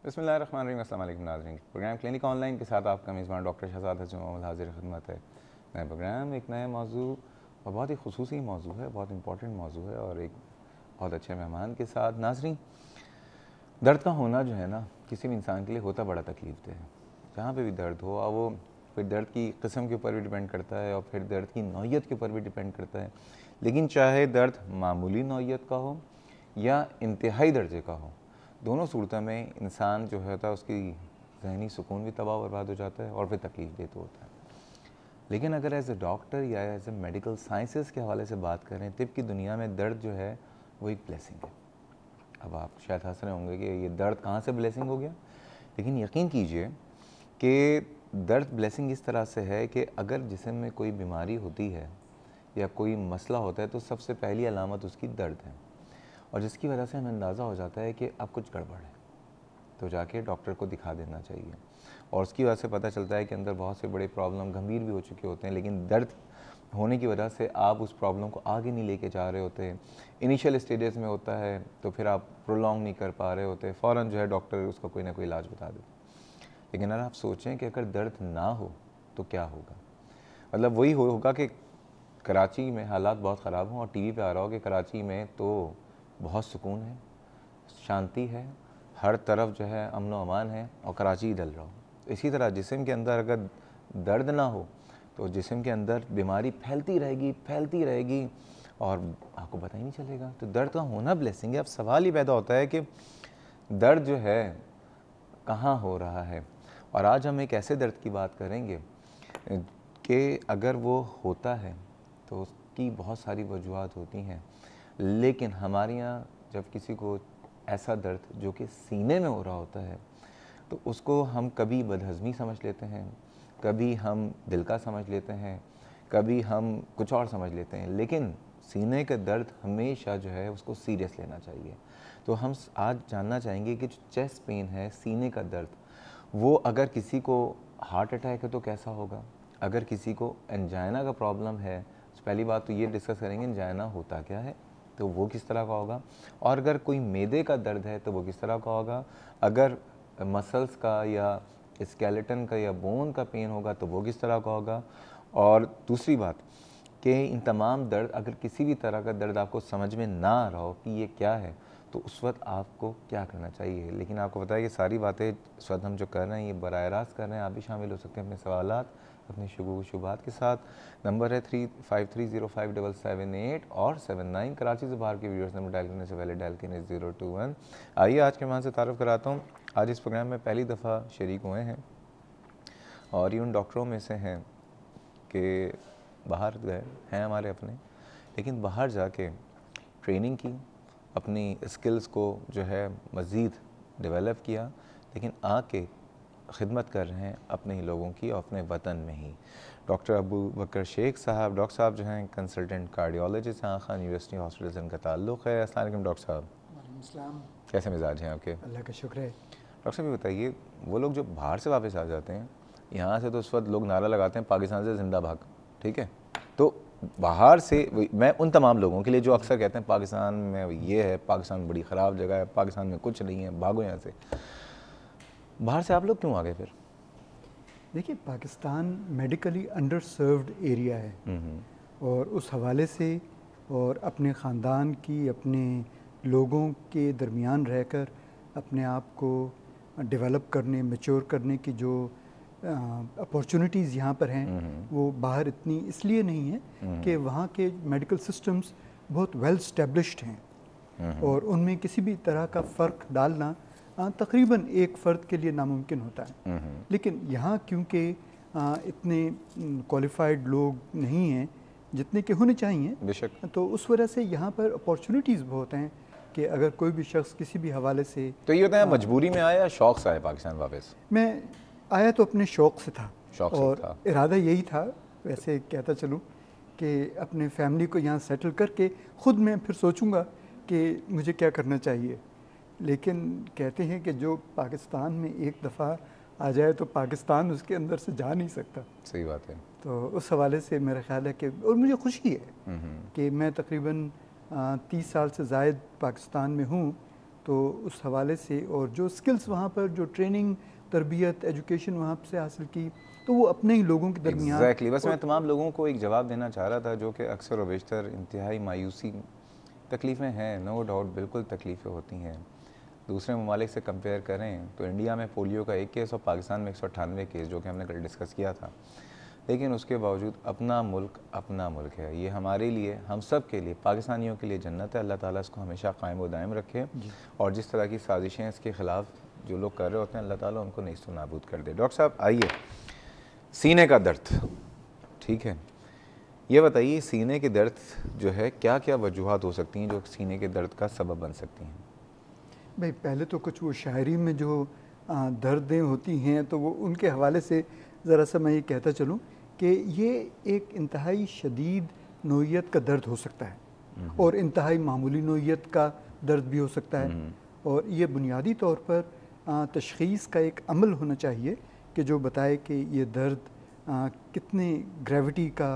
बिस्मिल्लाहिर्रहमानिर्रहीम। अस्सलाम वालेकुम नाज़रीन। प्रोग्राम क्लिनिक ऑनलाइन के साथ आपका मेज़बान डॉक्टर शहजाद हसन मोहम्मद हाजिर खिदमत है। नया प्रोग्राम, एक नया मौजू और बहुत ही खुसूसी मौजू है, बहुत इंपॉर्टेंट मौजू है और एक बहुत अच्छे मेहमान के साथ। नाज़रीन, दर्द का होना जो है ना, किसी भी इंसान के लिए होता बड़ा तकलीफ है। जहाँ पे भी दर्द हो, और वो फिर दर्द की किस्म के ऊपर भी डिपेंड करता है और फिर दर्द की नौइयत के ऊपर भी डिपेंड करता है। लेकिन चाहे दर्द मामूली नौइयत का हो या इंतहाई दर्जे का हो, दोनों सूरतों में इंसान जो होता है उसकी जहनी सुकून भी तबाह बर्बाद हो जाता है और फिर तकलीफ देता होता है। लेकिन अगर एज ए डॉक्टर या एज ए मेडिकल साइंसेस के हवाले से बात करें, तिब की दुनिया में दर्द जो है वो एक ब्लेसिंग है। अब आप शायद हंस रहे होंगे कि ये दर्द कहाँ से ब्लेसिंग हो गया, लेकिन यकीन कीजिए कि दर्द ब्लेसिंग इस तरह से है कि अगर जिस्म में कोई बीमारी होती है या कोई मसला होता है तो सबसे पहली अलामत उसकी दर्द है, और जिसकी वजह से हमें अंदाज़ा हो जाता है कि अब कुछ गड़बड़ है, तो जाके डॉक्टर को दिखा देना चाहिए। और उसकी वजह से पता चलता है कि अंदर बहुत से बड़े प्रॉब्लम गंभीर भी हो चुके होते हैं, लेकिन दर्द होने की वजह से आप उस प्रॉब्लम को आगे नहीं लेके जा रहे होते। इनिशियल स्टेजेस में होता है तो फिर आप प्रोलॉन्ग नहीं कर पा रहे होते, फ़ौरन जो है डॉक्टर उसका कोई ना कोई इलाज बता देते। लेकिन अगर आप सोचें कि अगर दर्द ना हो तो क्या होगा, मतलब वही होगा कि कराची में हालात बहुत ख़राब हों और टीवी पे आ रहा हो कि कराची में तो बहुत सुकून है, शांति है, हर तरफ जो है अमन व अमान है और कराची ही डल रहा हो। तो इसी तरह जिस्म के अंदर अगर दर्द ना हो तो जिस्म के अंदर बीमारी फैलती रहेगी और आपको पता ही नहीं चलेगा। तो दर्द का होना ब्लेसिंग है। अब सवाल ही पैदा होता है कि दर्द जो है कहाँ हो रहा है, और आज हम एक ऐसे दर्द की बात करेंगे कि अगर वो होता है तो उसकी बहुत सारी वजूहत होती हैं, लेकिन हमारे यहाँ जब किसी को ऐसा दर्द जो कि सीने में हो रहा होता है तो उसको हम कभी बदहज़मी समझ लेते हैं, कभी हम दिल का समझ लेते हैं, कभी हम कुछ और समझ लेते हैं, लेकिन सीने का दर्द हमेशा जो है उसको सीरियस लेना चाहिए। तो हम आज जानना चाहेंगे कि जो चेस्ट पेन है, सीने का दर्द, वो अगर किसी को हार्ट अटैक है तो कैसा होगा, अगर किसी को एंजाइना का प्रॉब्लम है तो पहली बात तो ये डिस्कस करेंगे एंजाइना होता क्या है, तो वो किस तरह का होगा, और अगर कोई मैदे का दर्द है तो वो किस तरह का होगा, अगर मसल्स का या स्केलेटन का या बोन का पेन होगा तो वो किस तरह का होगा, और दूसरी बात कि इन तमाम दर्द, अगर किसी भी तरह का दर्द आपको समझ में ना आ रहा हो कि ये क्या है तो उस वक्त आपको क्या करना चाहिए। लेकिन आपको पता है ये सारी बातें इस वक्त हम जो कर रहे हैं ये बराह रास्त कर रहे हैं, आप भी शामिल हो सकते हैं अपने सवालात, अपने शुबहात के साथ। नंबर है 35305778 और 79। कराची से बाहर के व्यूअर्स नंबर डायल करने से पहले डायल करें 021। आइए आज के मान से तारुफ कराता हूँ। आज इस प्रोग्राम में पहली दफ़ा शरीक हुए हैं और ये उन डॉक्टरों में से हैं कि बाहर गए हैं हमारे अपने, लेकिन बाहर जाके ट्रेनिंग की, अपनी स्किल्स को जो है मज़ीद डेवलप किया, लेकिन आके खिदमत कर रहे हैं अपने ही लोगों की और अपने वतन में ही। डॉक्टर अबू बकर शेख साहब, डॉक्टर साहब जो हैं कंसल्टेंट कार्डियोलॉजिस्ट हैं, खान यूनिवर्सिटी हॉस्पिटल से उनका ताल्लुक़ है। अस्सलाम वालेकुम डॉक्टर साहब। वालेकुम सलाम। कैसे मिजाज हैं आपके? अल्लाह का शुक्र है। डॉक्टर साहब ये बताइए, वो लोग जो बाहर से वापस आ जाते हैं, यहाँ से तो उस वक्त लोग नारा लगाते हैं पाकिस्तान से जिंदा भाग, ठीक है, तो बाहर से मैं उन तमाम लोगों के लिए जो अक्सर कहते हैं पाकिस्तान में ये है, पाकिस्तान बड़ी ख़राब जगह है, पाकिस्तान में कुछ नहीं है, भागो यहाँ से, बाहर से आप लोग क्यों आ गए फिर? देखिए, Pakistan medically under served area है और उस हवाले से और अपने ख़ानदान की, अपने लोगों के दरमियान रहकर अपने आप को डेवलप करने, मैच्योर करने की जो अपॉर्चुनिटीज़ यहाँ पर हैं वो बाहर इतनी इसलिए नहीं है कि वहाँ के मेडिकल सिस्टम्स बहुत वेल स्टैब्लिश्ड हैं और उनमें किसी भी तरह का फ़र्क डालना तकरीबन एक फ़र्द के लिए नामुमकिन होता है। लेकिन यहाँ क्योंकि इतने क्वालिफाइड लोग नहीं हैं जितने के होने चाहिए, बेशक, तो उस वजह से यहाँ पर अपॉर्चुनिटीज़ बहुत हैं कि अगर कोई भी शख्स किसी भी हवाले से। तो ये होता है मजबूरी में आया या शौक़ से आया पाकिस्तान वापस? मैं आया तो अपने शौक़ से था, शौक़ से और था। इरादा यही था, वैसे कहता चलूँ कि अपने फैमिली को यहाँ सेटल करके ख़ुद मैं फिर सोचूंगा कि मुझे क्या करना चाहिए। लेकिन कहते हैं कि जो पाकिस्तान में एक दफ़ा आ जाए तो पाकिस्तान उसके अंदर से जा नहीं सकता। सही बात है। तो उस हवाले से मेरा ख्याल है कि, और मुझे खुशी है कि मैं तकरीबन 30 साल से ज़ायद पाकिस्तान में हूँ तो उस हवाले से और जो स्किल्स वहाँ पर जो ट्रेनिंग तरबियत एजुकेशन वहाँ से हासिल की तो वो अपने ही लोगों के दरमियान एग्जैक्टली बस मैं तमाम लोगों को एक जवाब देना चाह रहा था जो कि अक्सर व बेशतर इंतहाई मायूसी तकलीफ़ें हैं, नो डाउट बिल्कुल तकलीफ़ें होती हैं। दूसरे ममालिक से कंपेयर करें तो इंडिया में पोलियो का 1 केस और पाकिस्तान में 198 केस, जो कि हमने कल डिस्कस किया था। लेकिन उसके बावजूद अपना मुल्क है, ये हमारे लिए, हम सब के लिए, पाकिस्तानियों के लिए जन्नत है। अल्लाह ताला इसको हमेशा कायम व दायम रखे और जिस तरह की साजिशें इसके ख़िलाफ़ जो लोग कर रहे होते हैं, अल्लाह ताला उनको नेस्त नाबूद कर दे। डॉक्टर साहब आइए, सीने का दर्द, ठीक है, ये बताइए सीने के दर्द जो है क्या क्या वजूहात हो सकती हैं जो सीने के दर्द का सबब बन सकती हैं? भाई पहले तो कुछ वो शायरी में जो दर्दें होती हैं तो वो उनके हवाले से ज़रा सा मैं ये कहता चलूँ कि ये एक इंतहाई शदीद नोयत का दर्द हो सकता है और इंतहाई मामूली नोयत का दर्द भी हो सकता है। और ये बुनियादी तौर पर तशख़ीस का एक अमल होना चाहिए कि जो बताए कि ये दर्द कितने ग्रेविटी का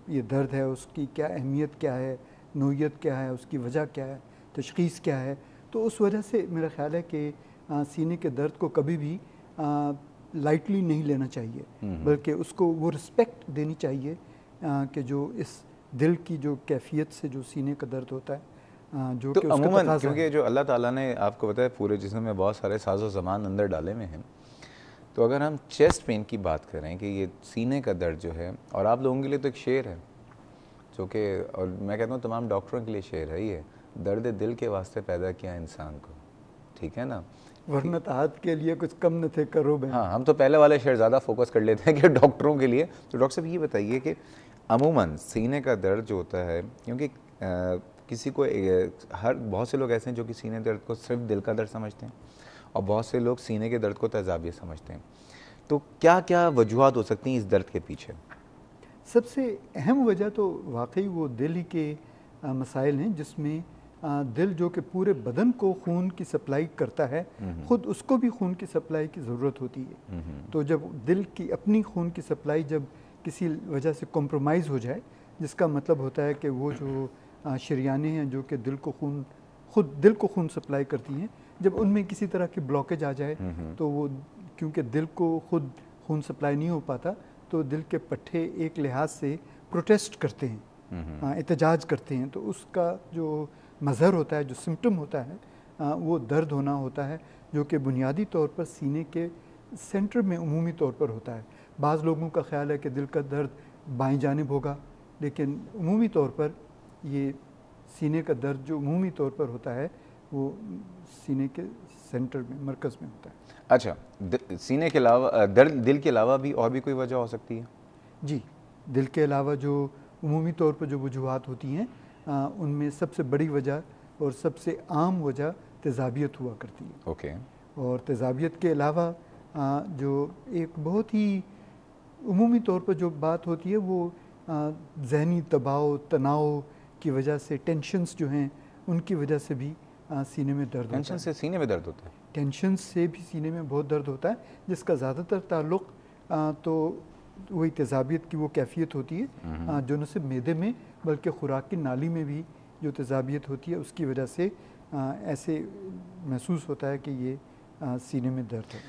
ये दर्द है, उसकी क्या अहमियत क्या है, नोयत क्या है, उसकी वजह क्या है, तशख़ीस क्या है। तो उस वजह से मेरा ख़्याल है कि सीने के दर्द को कभी भी लाइटली नहीं लेना चाहिए, बल्कि उसको वो रिस्पेक्ट देनी चाहिए कि जो इस दिल की जो कैफियत से जो सीने का दर्द होता है जो तो कि उसका अमूमन तकाज़ा क्योंकि जो अल्लाह ताला ने आपको बताया पूरे जिस्म में बहुत सारे साजो ज़मान अंदर डाले हुए हैं, तो अगर हम चेस्ट पेन की बात करें कि ये सीने का दर्द जो है, और आप लोगों के लिए तो एक शेर है जो कि, और मैं कहता हूँ तमाम डॉक्टरों के लिए शेर है, ये दर्द दिल के वास्ते पैदा किया इंसान को, ठीक है ना, वरना ताहत के लिए कुछ कम न थे करो बहन। हाँ, हम तो पहले वाले शेर ज़्यादा फोकस कर लेते हैं कि डॉक्टरों के लिए। तो डॉक्टर साहब ये बताइए कि अमूमन सीने का दर्द जो होता है, क्योंकि किसी को हर बहुत से लोग ऐसे हैं जो कि सीने दर्द को सिर्फ दिल का दर्द समझते हैं और बहुत से लोग सीने के दर्द को तेज़ाबियत समझते हैं, तो क्या क्या वजूहात हो सकती हैं इस दर्द के पीछे? सबसे अहम वजह तो वाकई वो दिल ही के मसाइल हैं, जिसमें दिल जो कि पूरे बदन को खून की सप्लाई करता है, ख़ुद उसको भी खून की सप्लाई की ज़रूरत होती है। तो जब दिल की अपनी खून की सप्लाई जब किसी वजह से कॉम्प्रोमाइज़ हो जाए, जिसका मतलब होता है कि वो जो शरियानें हैं जो कि दिल को खून सप्लाई करती हैं, जब उनमें किसी तरह की ब्लॉकेज आ जाए तो वो, क्योंकि दिल को खुद खून सप्लाई नहीं हो पाता, तो दिल के पट्टे एक लिहाज से प्रोटेस्ट करते हैं, एहतजाज करते हैं। तो उसका जो मज़हर होता है, जो सिम्टम होता है, वो दर्द होना होता है, जो कि बुनियादी तौर पर सीने के सेंटर में उमूमी तौर पर होता है। बाज़ लोगों का ख्याल है कि दिल का दर्द बाएं जानिब होगा, लेकिन उमूमी तौर पर ये सीने का दर्द जो उमूमी तौर पर होता है वो सीने के सेंटर में, मरकज़ में होता है। अच्छा, सीने के अलावा दर्द दिल के अलावा भी और भी कोई वजह हो सकती है? जी, दिल के अलावा जो उमूमी तौर पर जो वजूहात होती हैं उनमें सबसे बड़ी वजह और सबसे आम वजह तेज़ाबियत हुआ करती है। ओके। और तेज़ाबियत के अलावा जो एक बहुत ही उमूमी तौर पर जो बात होती है वो ज़हनी दबाव तनाव की वजह से, टेंशन्स जो हैं उनकी वजह से भी सीने में दर्द होता है। टेंशन से सीने में दर्द होता है? टेंशन से भी सीने में बहुत दर्द होता है, जिसका ज़्यादातर ताल्लुक़ तो वही तेज़ाबियत की वो कैफियत होती है जो न सिर्फ मैदे में बल्कि खुराक की नाली में भी जो तेज़ाबियत होती है उसकी वजह से ऐसे महसूस होता है कि ये सीने में दर्द है।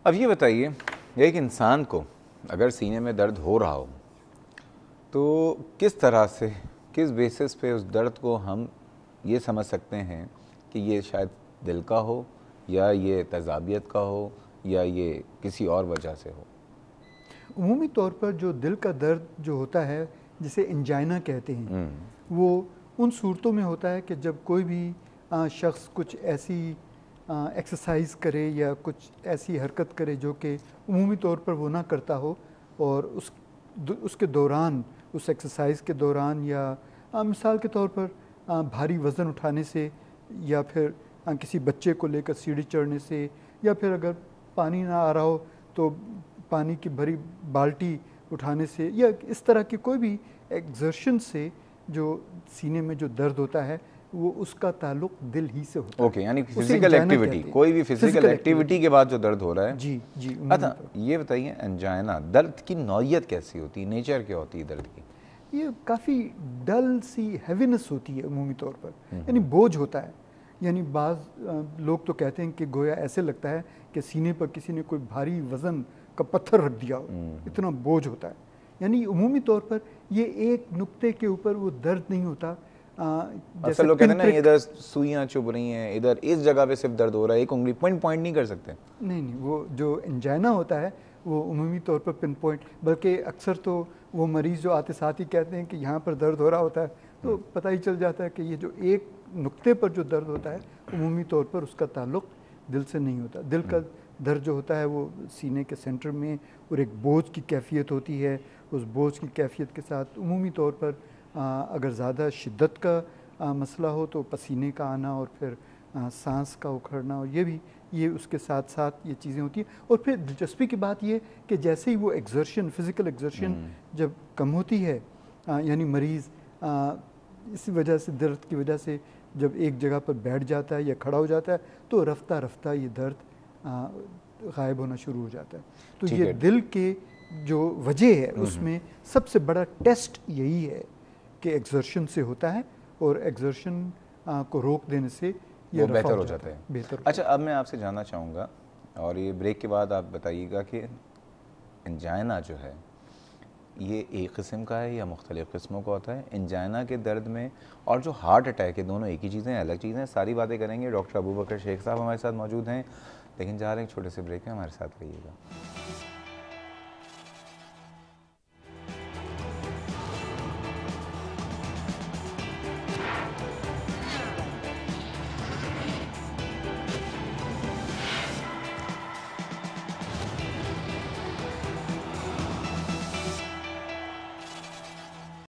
अब ये बताइए, एक इंसान को अगर सीने में दर्द हो रहा हो तो किस तरह से, किस बेसिस पे उस दर्द को हम ये समझ सकते हैं कि ये शायद दिल का हो या ये तेज़ाबियत का हो या ये किसी और वजह से हो? उमूमी तौर पर जो दिल का दर्द जो होता है, जिसे एंजाइना कहते हैं, वो उन सूरतों में होता है कि जब कोई भी शख्स कुछ ऐसी एक्सरसाइज करे या कुछ ऐसी हरकत करे जो कि उमूमी तौर पर वो ना करता हो, और उसके दौरान, उस एक्सरसाइज के दौरान या मिसाल के तौर पर भारी वज़न उठाने से या फिर किसी बच्चे को लेकर सीढ़ी चढ़ने से, या फिर अगर पानी ना आ रहा हो तो पानी की भरी बाल्टी उठाने से, या इस तरह की कोई भी एक्सर्शन से जो सीने में जो दर्द होता है वो उसका ताल्लुक दिल ही से होता है। ओके, यानी फिजिकल एक्टिविटी, कोई भी फिजिकल एक्टिविटी के बाद जो दर्द हो रहा है। जी जी। अच्छा, ये बताइए एंजाइना दर्द की नौयत कैसी होती है, नेचर क्या होती है दर्द की? ये काफ़ी डल सी हैवीनेस होती है उमूमी तौर पर, यानी बोझ होता है। यानी बाज़ लोग तो कहते हैं कि गोया ऐसे लगता है कि सीने पर किसी ने कोई भारी वज़न का पत्थर रख दिया हो, इतना बोझ होता है। यानी उमूमी तौर पर ये एक नुक्ते के ऊपर वो दर्द नहीं होता। अक्सर लोग कहते हैं ना इधर सुइयां चुभ रही हैं, इधर इस जगह पे सिर्फ दर्द हो रहा है, एक उंगली पॉइंट नहीं कर सकते। नहीं, वो जो एंजाइना होता है वो उमूमी तौर पर पिन पॉइंट, बल्कि अक्सर तो वो मरीज़ जो आते साथ ही कहते हैं कि यहाँ पर दर्द हो रहा होता है, तो पता ही चल जाता है कि ये जो एक नुक्ते पर जो दर्द होता है उमूमी तौर पर उसका ताल्लुक़ दिल से नहीं होता। दिल का दर्द जो होता है वो सीने के सेंटर में और एक बोझ की कैफियत होती है। उस बोझ की कैफियत के साथ उमूमी तौर पर अगर ज़्यादा शिद्दत का मसला हो तो पसीने का आना और फिर सांस का उखड़ना, और ये उसके साथ साथ ये चीज़ें होती हैं। और फिर दिलचस्पी की बात ये कि जैसे ही वो एग्जर्शन, फिज़िकल एग्जर्शन जब कम होती है, यानी मरीज़ इसी वजह से, दर्द की वजह से जब एक जगह पर बैठ जाता है या खड़ा हो जाता है तो रफ्ता रफ्ता ये दर्द गायब होना शुरू हो जाता है। तो ये दिल के जो वजह है उसमें सबसे बड़ा टेस्ट यही है कि एग्जर्शन से होता है, और एग्जर्शन को रोक देने से ये बेहतर हो जाता है। बेहतर। अच्छा, अब मैं आपसे जानना चाहूँगा, और ये ब्रेक के बाद आप बताइएगा कि एंजाइना जो है ये एक किस्म का है या मुख्तलिफ़ किस्मों का होता है? एंजाइना के दर्द में और जो हार्ट अटैक है, दोनों एक ही चीज़ें, अलग चीज़ें हैं? सारी बातें करेंगे। डॉक्टर अबू बकर शेख साहब हमारे साथ मौजूद हैं, लेकिन जा रहे हैं एक छोटे से ब्रेक में, हमारे साथ रहिएगा।